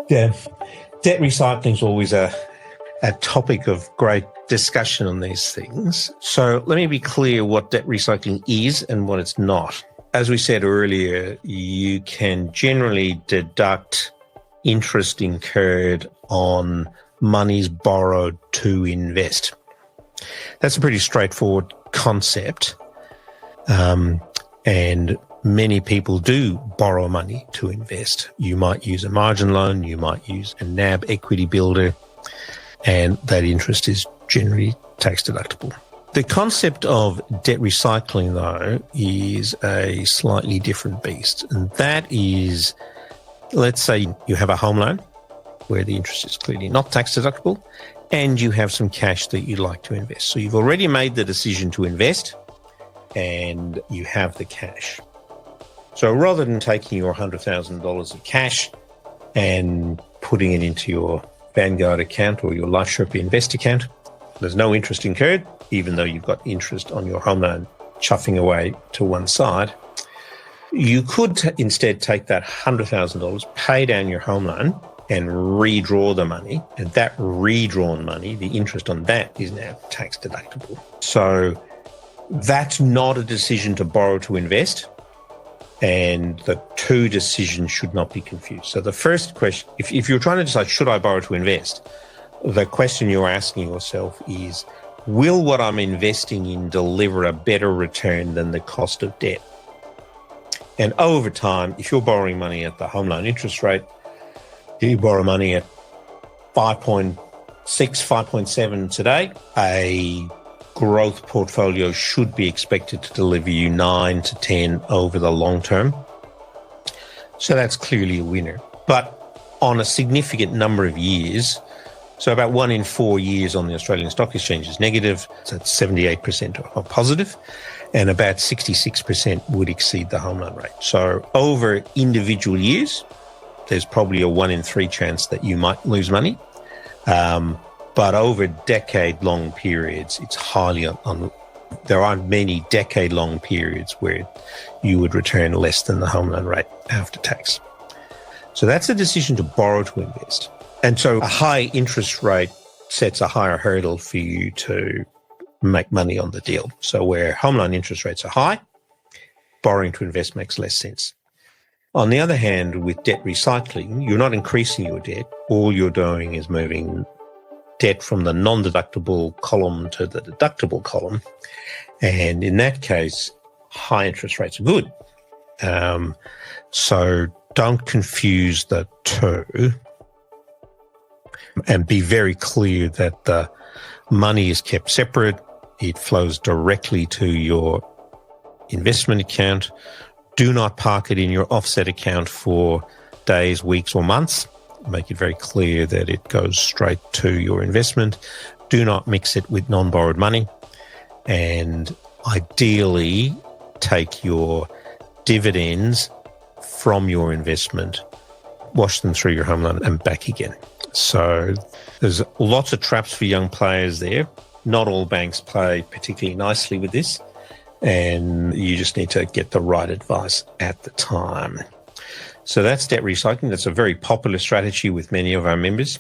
Yeah. Debt recycling is always a topic of great discussion on these things. So let me be clear what debt recycling is and what it's not. As we said earlier, you can generally deduct interest incurred on monies borrowed to invest. That's a pretty straightforward concept. And many people do borrow money to invest. You might use a margin loan, you might use a NAB equity builder, and that interest is generally tax deductible. The concept of debt recycling, though, is a slightly different beast. And that is, let's say you have a home loan where the interest is clearly not tax deductible, and you have some cash that you'd like to invest. So you've already made the decision to invest, and you have the cash. So rather than taking your $100,000 of cash and putting it into your Vanguard account or your LifeSherpa Invest account, there's no interest incurred, even though you've got interest on your home loan chuffing away to one side. You could instead take that $100,000, pay down your home loan, and redraw the money. And that redrawn money, the interest on that is now tax deductible. So that's not a decision to borrow to invest. And the two decisions should not be confused. So the first question, if you're trying to decide, should I borrow to invest? The question you're asking yourself is, will what I'm investing in deliver a better return than the cost of debt? And over time, if you're borrowing money at the home loan interest rate, you borrow money at 5.6, 5.7 today, a growth portfolio should be expected to deliver you 9 to 10 over the long term. So that's clearly a winner. But on a significant number of years, so about 1 in 4 years on the Australian Stock Exchange is negative, so that's 78% are positive, and about 66% would exceed the home loan rate. So over individual years, there's probably a 1 in 3 chance that you might lose money. But over decade-long periods, it's highly there aren't many decade-long periods where you would return less than the home loan rate after tax. So that's a decision to borrow to invest. And so a high interest rate sets a higher hurdle for you to make money on the deal. So where home loan interest rates are high, borrowing to invest makes less sense. On the other hand, with debt recycling, you're not increasing your debt. All you're doing is moving debt from the non-deductible column to the deductible column. And in that case, high interest rates are good. So don't confuse the two, and be very clear that the money is kept separate. It flows directly to your investment account. Do not park it in your offset account for days, weeks, or months. Make it very clear that it goes straight to your investment. Do not mix it with non-borrowed money. And ideally, take your dividends from your investment, wash them through your home loan and back again. So there's lots of traps for young players there. Not all banks play particularly nicely with this, and you just need to get the right advice at the time. So that's debt recycling. That's a very popular strategy with many of our members.